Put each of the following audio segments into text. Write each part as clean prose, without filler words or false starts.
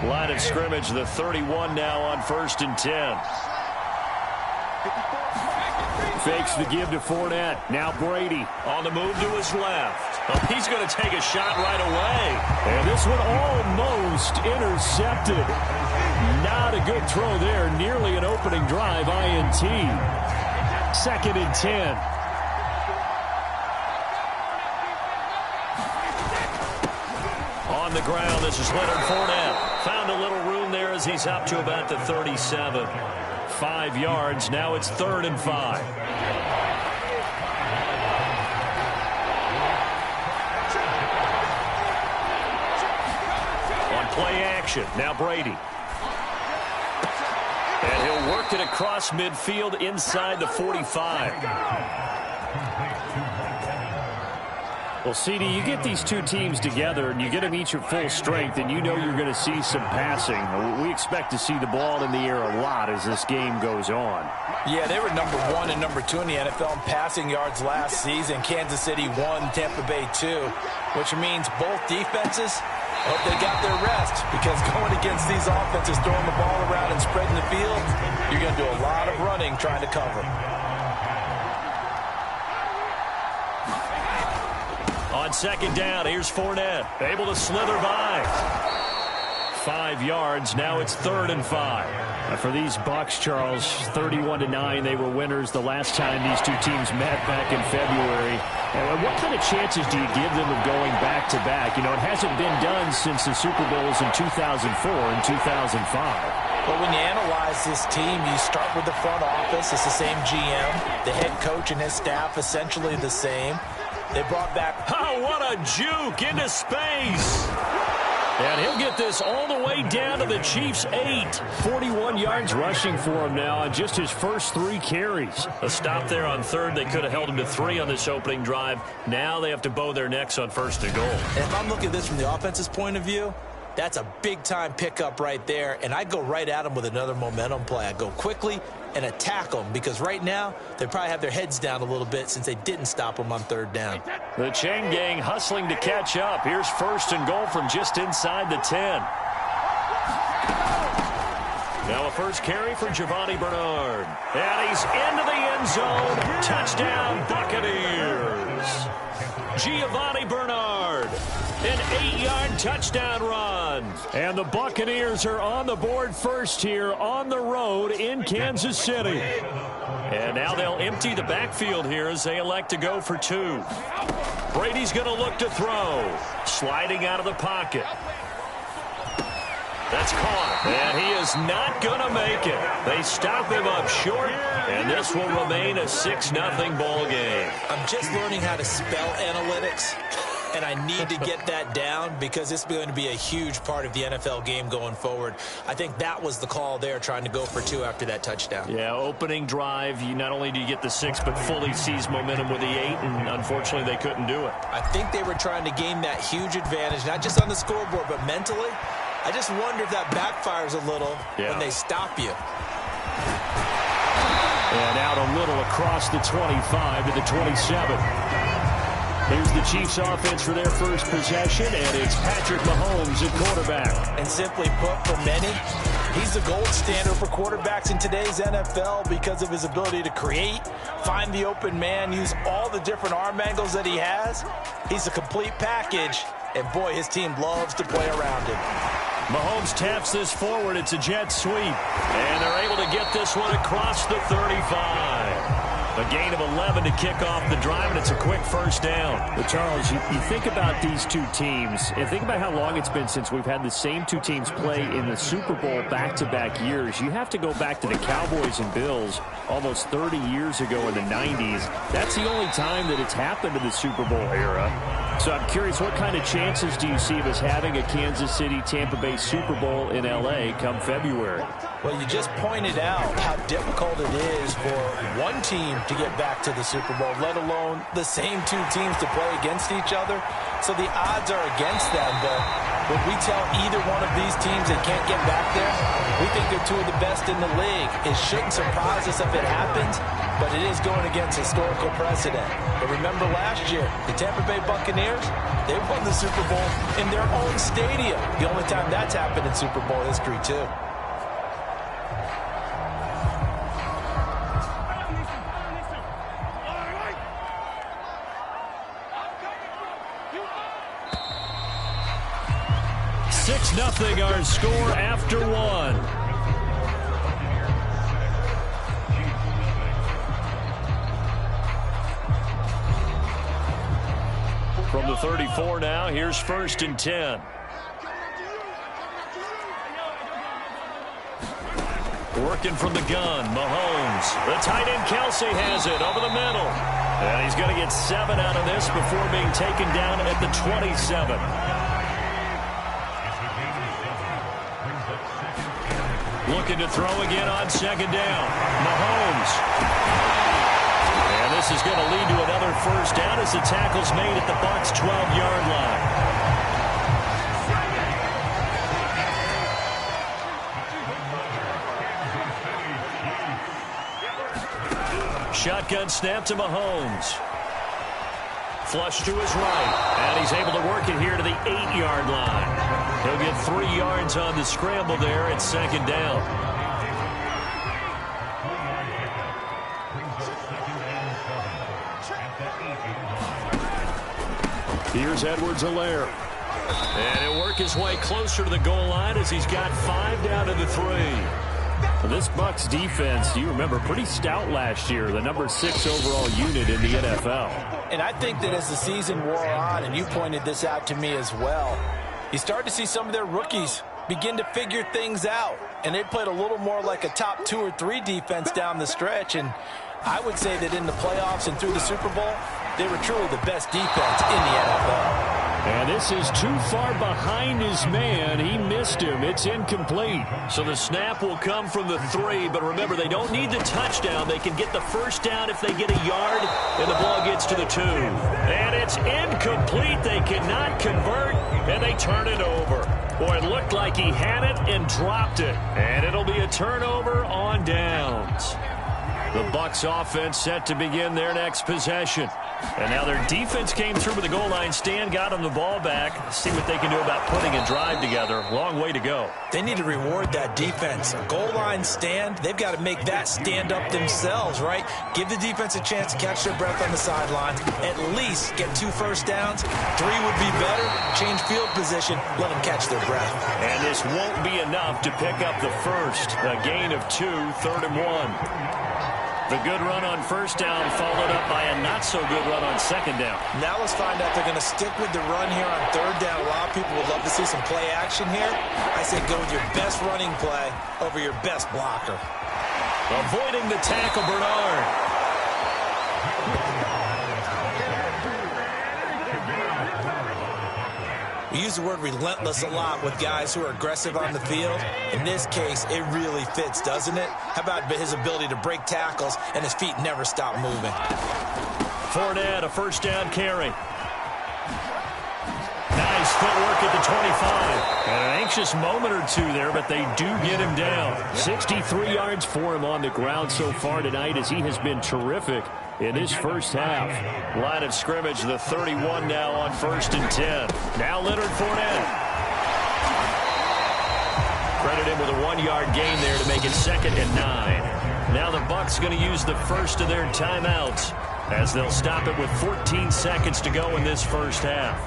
Line of scrimmage, the 31 now on 1st and 10. Fakes the give to Fournette. Now Brady on the move to his left. Oh, he's going to take a shot right away. And this one almost intercepted. Not a good throw there. Nearly an opening drive, INT. 2nd and 10. On the ground, this is Leonard Fournette. Found a little room there as he's up to about the 37. 5 yards. Now it's 3rd and 5. On play action. Now Brady. And he'll work it across midfield inside the 45. Well, CD, you get these two teams together and you get them each at full strength, and you know you're going to see some passing. We expect to see the ball in the air a lot as this game goes on. Yeah, they were number 1 and number 2 in the NFL in passing yards last season. Kansas City 1, Tampa Bay 2, which means both defenses hope they got their rest, because going against these offenses, throwing the ball around and spreading the field, you're going to do a lot of running trying to cover. On 2nd down, here's Fournette, able to slither by. 5 yards, now it's 3rd and 5. For these Bucs, Charles, 31-9, they were winners the last time these two teams met back in February. And what kind of chances do you give them of going back-to-back? You know, it hasn't been done since the Super Bowls in 2004 and 2005. But when you analyze this team, you start with the front office. It's the same GM. The head coach and his staff essentially the same. They brought back... Oh, what a juke into space! And he'll get this all the way down to the Chiefs' 8. 41 yards rushing for him now on just his first 3 carries. A stop there on 3rd. They could have held him to 3 on this opening drive. Now they have to bow their necks on 1st and goal. And if I'm looking at this from the offense's point of view, that's a big-time pickup right there. And I go right at him with another momentum play. I go quickly and attack them, because right now they probably have their heads down a little bit since they didn't stop them on 3rd down. The chain gang hustling to catch up. Here's 1st and goal from just inside the 10. Now a first carry for Giovanni Bernard. And he's into the end zone. Touchdown, Buccaneers. Giovanni Bernard. An 8-yard touchdown run. And the Buccaneers are on the board first here on the road in Kansas City. And now they'll empty the backfield here as they elect to go for 2. Brady's going to look to throw. Sliding out of the pocket. That's caught. And he is not going to make it. They stop him up short. And this will remain a 6-0 ball game. I'm just learning how to spell analytics. And I need to get that down, because it's going to be a huge part of the NFL game going forward. I think that was the call there, trying to go for 2 after that touchdown. Yeah, opening drive, you not only do you get the 6, but fully seize momentum with the 8, and unfortunately they couldn't do it. I think they were trying to gain that huge advantage, not just on the scoreboard, but mentally. I just wonder if that backfires a little when they stop you. And out a little across the 25 to the 27. Here's the Chiefs offense for their first possession, and it's Patrick Mahomes at quarterback. And simply put, for many, he's the gold standard for quarterbacks in today's NFL because of his ability to create, find the open man, use all the different arm angles that he has. He's a complete package, and boy, his team loves to play around him. Mahomes taps this forward. It's a jet sweep, and they're able to get this one across the 35. A gain of 11 to kick off the drive, and it's a quick first down. But Charles, you think about these two teams, and think about how long it's been since we've had the same two teams play in the Super Bowl back-to-back years. You have to go back to the Cowboys and Bills almost 30 years ago in the 90s. That's the only time that it's happened in the Super Bowl era. So I'm curious, what kind of chances do you see of us having a Kansas City-Tampa Bay Super Bowl in L.A. come February? Well, you just pointed out how difficult it is for one team to get back to the Super Bowl, let alone the same two teams to play against each other. So the odds are against them, but when we tell either one of these teams they can't get back there, we think they're two of the best in the league. It shouldn't surprise us if it happens, but it is going against historical precedent. But remember last year, the Tampa Bay Buccaneers, they won the Super Bowl in their own stadium. The only time that's happened in Super Bowl history, too. Nothing our score after one. From the 34 now, here's 1st and 10. Working from the gun, Mahomes. The tight end Kelsey has it over the middle. And he's going to get 7 out of this before being taken down at the 27. Looking to throw again on 2nd down. Mahomes. And this is going to lead to another 1st down as the tackle's made at the Bucs' 12-yard line. Shotgun snap to Mahomes. Flush to his right. And he's able to work it here to the 8-yard line. He'll get 3 yards on the scramble there at 2nd down. Here's Edwards-Helaire. And he'll work his way closer to the goal line as he's got 5 down to the 3. Well, this Bucs defense, you remember, pretty stout last year, the number 6 overall unit in the NFL. And I think that as the season wore on, and you pointed this out to me as well, you start to see some of their rookies begin to figure things out. And they played a little more like a top 2 or 3 defense down the stretch. And I would say that in the playoffs and through the Super Bowl, they were truly the best defense in the NFL. And this is too far behind his man. He missed him. It's incomplete. So the snap will come from the 3, but remember, they don't need the touchdown. They can get the 1st down if they get a yard, and the ball gets to the 2. And it's incomplete. They cannot convert, and they turn it over. Boy, it looked like he had it and dropped it. And it'll be a turnover on downs. The Bucs offense set to begin their next possession. And now their defense came through with the goal line stand, got them the ball back. See what they can do about putting a drive together. Long way to go. They need to reward that defense. A goal line stand, they've got to make that stand up themselves, right? Give the defense a chance to catch their breath on the sidelines. At least get 2 first downs. 3 would be better. Change field position. Let them catch their breath. And this won't be enough to pick up the 1st. A gain of 2, 3rd and 1. The good run on 1st down followed up by a not-so-good run on 2nd down. Now let's find out they're going to stick with the run here on 3rd down. A lot of people would love to see some play action here. I say go with your best running play over your best blocker. Avoiding the tackle, Bernard. We use the word relentless a lot with guys who are aggressive on the field. In this case, it really fits, doesn't it? How about his ability to break tackles and his feet never stop moving? Fournette, a 1st down carry. Nice footwork at the 25. And an anxious moment or 2 there, but they do get him down. 63 yards for him on the ground so far tonight as he has been terrific in his 1st half. Line of scrimmage, the 31 now on 1st and 10. Now Leonard Fournette. Credit him with a 1-yard gain there to make it 2nd and 9. Now the Bucs going to use the 1st of their timeouts as they'll stop it with 14 seconds to go in this 1st half.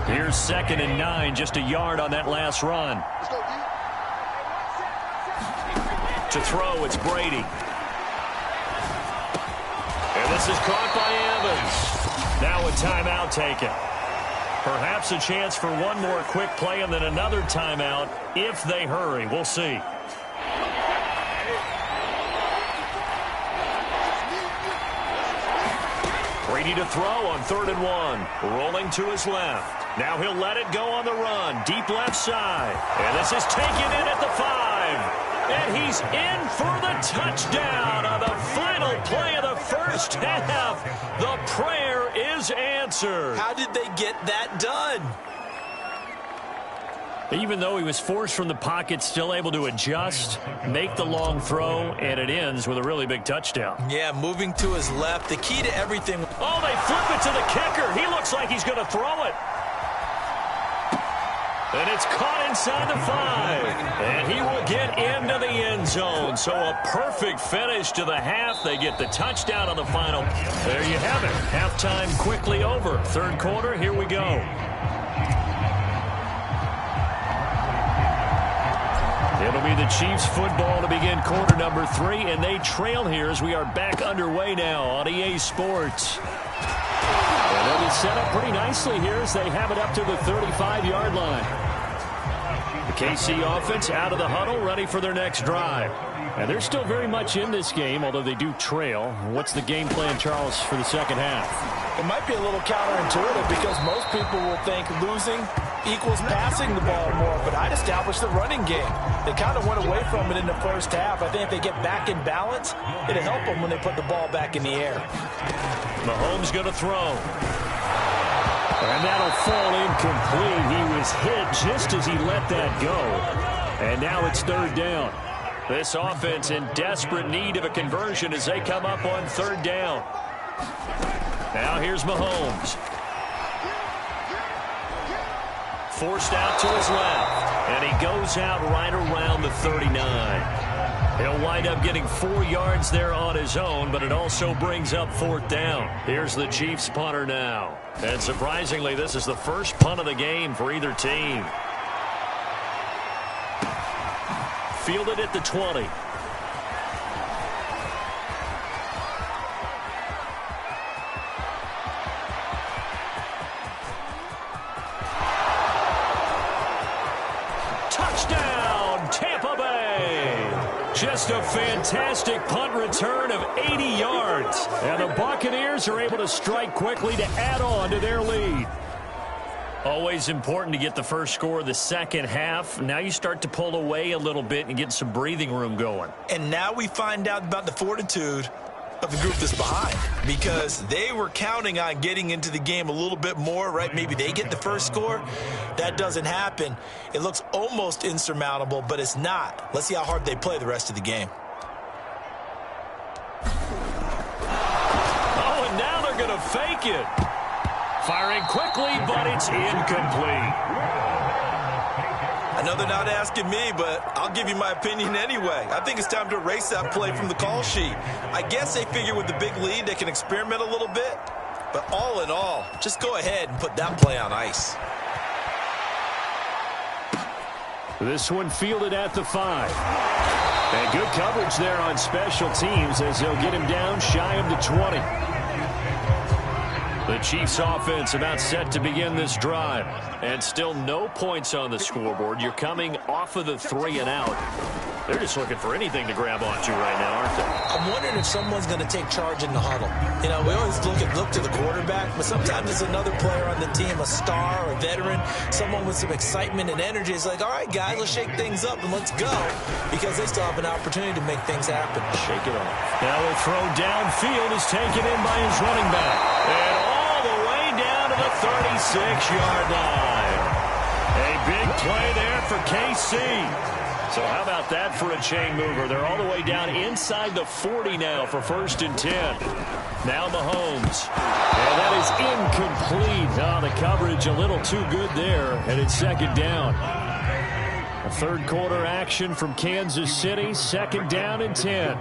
Here's 2nd and 9, just a yard on that last run. To throw, it's Brady. And this is caught by Evans. Now a timeout taken. Perhaps a chance for one more quick play and then another timeout if they hurry. We'll see. Brady to throw on 3rd and 1. Rolling to his left. Now he'll let it go on the run. Deep left side. And this is taken in at the 5. And he's in for the touchdown on the final play of the 1st half. The prayer is answered. How did they get that done? Even though he was forced from the pocket, still able to adjust, make the long throw, and it ends with a really big touchdown. Yeah, moving to his left. The key to everything. Oh, they flip it to the kicker. He looks like he's going to throw it. And it's caught inside the 5. And he will get into the end zone. So a perfect finish to the half. They get the touchdown on the final. There you have it. Halftime quickly over. Third quarter, here we go. It'll be the Chiefs football to begin quarter number 3, and they trail here as we are back underway now on EA Sports. And they'll be set up pretty nicely here as they have it up to the 35-yard line. The KC offense out of the huddle, ready for their next drive. And they're still very much in this game, although they do trail. What's the game plan, Charles, for the second half? It might be a little counterintuitive because most people will think losing equals passing the ball more, but I'd establish the running game. They kind of went away from it in the first half. I think if they get back in balance, it'll help them when they put the ball back in the air. Mahomes going to throw. And that'll fall incomplete. He was hit just as he let that go. And now it's third down. This offense in desperate need of a conversion as they come up on third down. Now here's Mahomes. Forced out to his left. And he goes out right around the 39. He'll wind up getting 4 yards there on his own, but it also brings up fourth down. Here's the Chiefs punter now. And surprisingly, this is the first punt of the game for either team. Fielded at the 20. Touchdown, Tampa Bay. Just a fantastic punt return of 80 yards. And the Buccaneers are able to strike quickly to add on to their lead. Always important to get the first score of the second half. Now you start to pull away a little bit and get some breathing room going. And now we find out about the fortitude of the group that's behind, because they were counting on getting into the game a little bit more, right? Maybe they get the first score. That doesn't happen. It looks almost insurmountable, but it's not. Let's see how hard they play the rest of the game. Oh, and now they're going to fake it. Firing quickly, but it's incomplete. I know they're not asking me, but I'll give you my opinion anyway. I think it's time to erase that play from the call sheet. I guess they figure with the big lead they can experiment a little bit. But all in all, just go ahead and put that play on ice. This one fielded at the 5. And good coverage there on special teams as they'll get him down shy of the 20. The Chiefs offense about set to begin this drive. And still no points on the scoreboard. You're coming off of the 3 and out. They're just looking for anything to grab onto right now, aren't they? I'm wondering if someone's going to take charge in the huddle. You know, we always look to the quarterback, but sometimes it's another player on the team, a star, a veteran, someone with some excitement and energy. It's like, all right, guys, let's shake things up and let's go, because they still have an opportunity to make things happen. Shake it off. Now a throw downfield is taken in by his running back. And all the way down to the 36-yard line. A big play there for KC. So how about that for a chain mover? They're all the way down inside the 40 now for 1st and 10. Now Mahomes. And that is incomplete. Oh, the coverage a little too good there. And it's second down. A third quarter action from Kansas City. 2nd down and 10.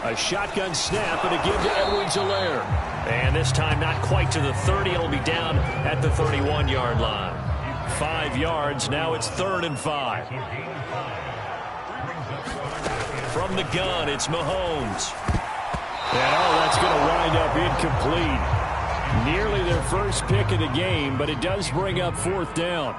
A shotgun snap and a give to Edwards-Helaire. And this time not quite to the 30. It'll be down at the 31-yard line. 5 yards. Now it's 3rd and 5. From the gun, it's Mahomes. And that's going to wind up incomplete. Nearly their first pick of the game, but it does bring up 4th down.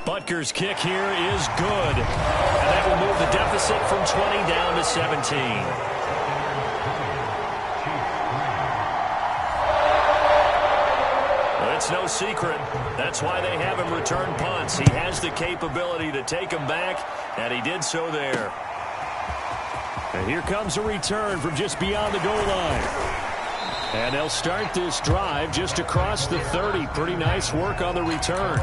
Butker's kick here is good. And that will move the deficit from 20 down to 17. It's no secret. That's why they have him return punts. He has the capability to take them back, and he did so there. And here comes a return from just beyond the goal line. And they'll start this drive just across the 30. Pretty nice work on the return.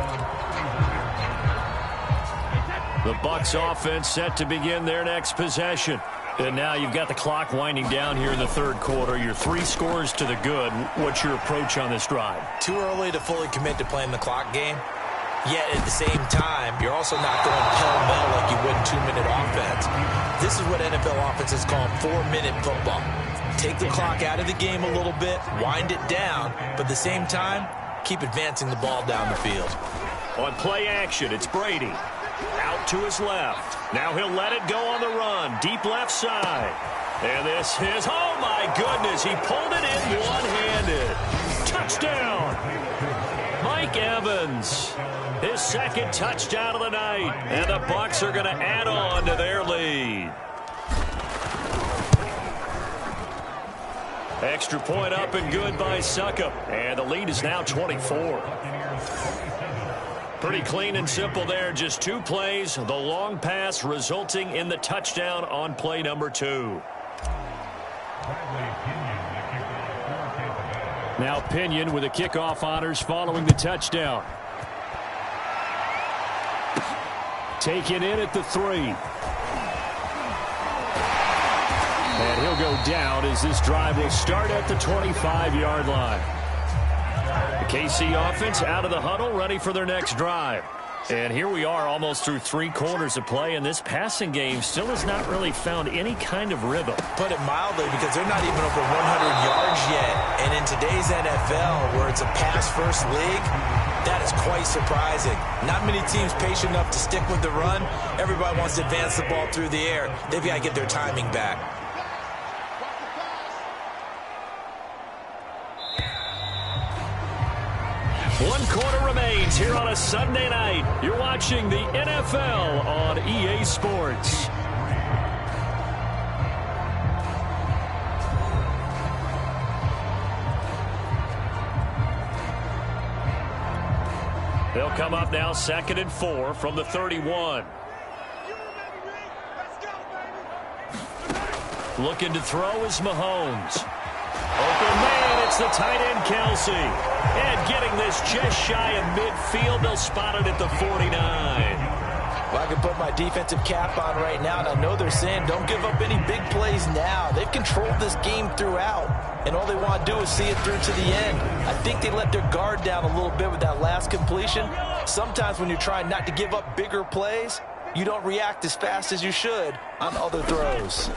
The Bucs offense set to begin their next possession. And now you've got the clock winding down here in the third quarter. You're 3 scores to the good. What's your approach on this drive? Too early to fully commit to playing the clock game. Yet at the same time, you're also not going pell-mell like you would in 2-minute offense. This is what NFL offenses call 4-minute football. Take the clock out of the game a little bit, wind it down, but at the same time, keep advancing the ball down the field. On play action, it's Brady. Out to his left. Now he'll let it go on the run. Deep left side. And this is, oh my goodness, he pulled it in one-handed. Touchdown. Mike Evans. His second touchdown of the night. And the Bucs are going to add on to their lead. Extra point up and good by Succop. And the lead is now 24. Pretty clean and simple there. Just 2 plays. The long pass resulting in the touchdown on play number 2. Now Pinion with the kickoff honors following the touchdown. Taken in at the 3. And he'll go down as this drive will start at the 25-yard line. The KC offense out of the huddle, ready for their next drive. And here we are almost through 3 quarters of play, and this passing game still has not really found any kind of rhythm. Put it mildly, because they're not even over 100 yards yet. And in today's NFL, where it's a pass-first league, that is quite surprising. Not many teams patient enough to stick with the run. Everybody wants to advance the ball through the air. They've got to get their timing back. One quarter remains here on a Sunday night. You're watching the NFL on EA Sports. They'll come up now 2nd and 4 from the 31. Looking to throw is Mahomes. Open man, it's the tight end Kelsey. And getting this just shy of midfield, they'll spot it at the 49. Well, I can put my defensive cap on right now, and I know they're saying don't give up any big plays now. They've controlled this game throughout, and all they want to do is see it through to the end. I think they let their guard down a little bit with that last completion. Sometimes when you're trying not to give up bigger plays, you don't react as fast as you should on other throws.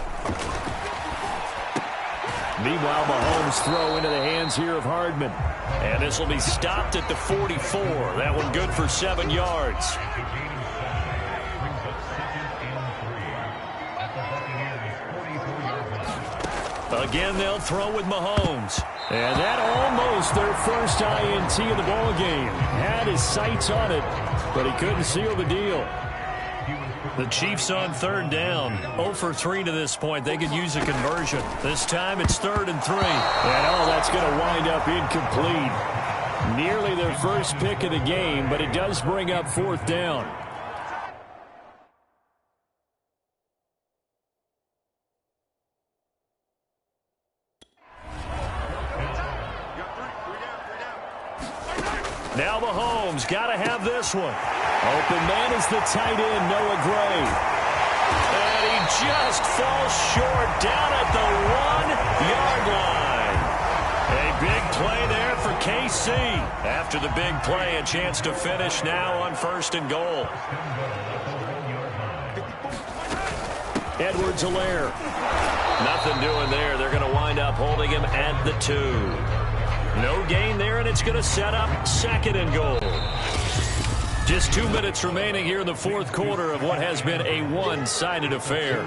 Meanwhile, Mahomes throw into the hands here of Hardman. And this will be stopped at the 44. That one good for 7 yards. Again, they'll throw with Mahomes. And that almost their first INT of the ball game. Had his sights on it, but he couldn't seal the deal. The Chiefs on 3rd down. 0 for 3 to this point. They could use a conversion. This time it's 3rd and 3. And that's going to wind up incomplete. Nearly their first pick of the game, but it does bring up 4th down. Now Mahomes got to have this one. Open man is the tight end, Noah Gray. And he just falls short down at the 1-yard line. A big play there for KC. After the big play, a chance to finish now on 1st and goal. Edwards-Helaire. Nothing doing there. They're going to wind up holding him at the 2. No gain there, and it's going to set up 2nd and goal. Just 2 minutes remaining here in the 4th quarter of what has been a one-sided affair.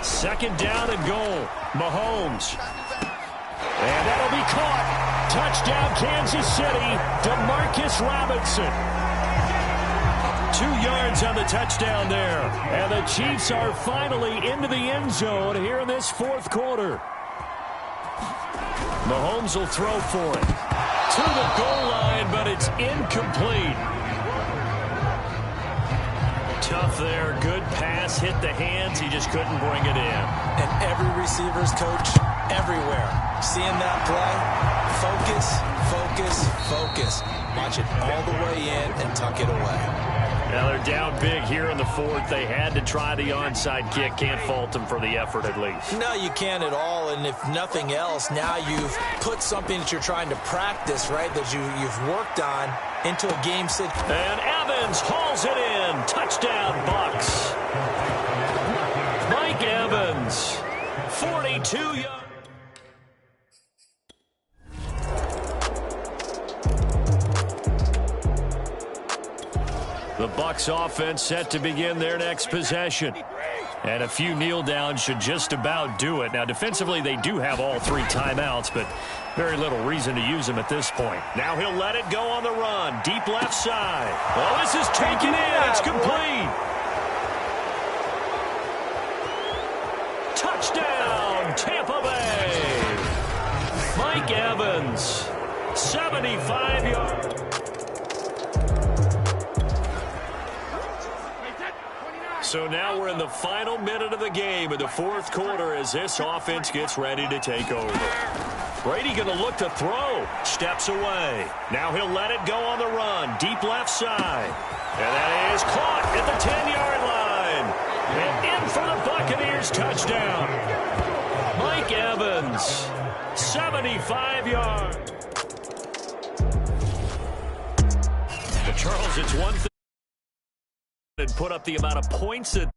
Second down and goal. Mahomes. And that'll be caught. Touchdown, Kansas City, DeMarcus Robinson. 2 yards on the touchdown there. And the Chiefs are finally into the end zone here in this fourth quarter. Mahomes will throw for it. To the goal line, but it's incomplete. Tough there. Good pass. Hit the hands. He just couldn't bring it in. And every receiver's coach everywhere. Seeing that play, focus, focus, focus. Watch it all the way in and tuck it away. Now they're down big here in the fourth. They had to try the onside kick. Can't fault them for the effort at least. No, you can't at all. And if nothing else, now you've put something that you're trying to practice, right, that you've worked on into a game situation. And Evans hauls it in. Touchdown, Bucs. Mike Evans, 42 yards. The Bucs offense set to begin their next possession. And a few kneel downs should just about do it. Now, defensively, they do have all 3 timeouts, but very little reason to use them at this point. Now he'll let it go on the run. Deep left side. Well, this is taken in. It's complete. Touchdown, Tampa Bay. Mike Evans, 75 yards. So now we're in the final minute of the game in the fourth quarter as this offense gets ready to take over. Brady going to look to throw. Steps away. Now he'll let it go on the run. Deep left side. And that is caught at the 10-yard line. And in for the Buccaneers touchdown. Mike Evans, 75 yards. But Charles, it's one thing. And put up the amount of points that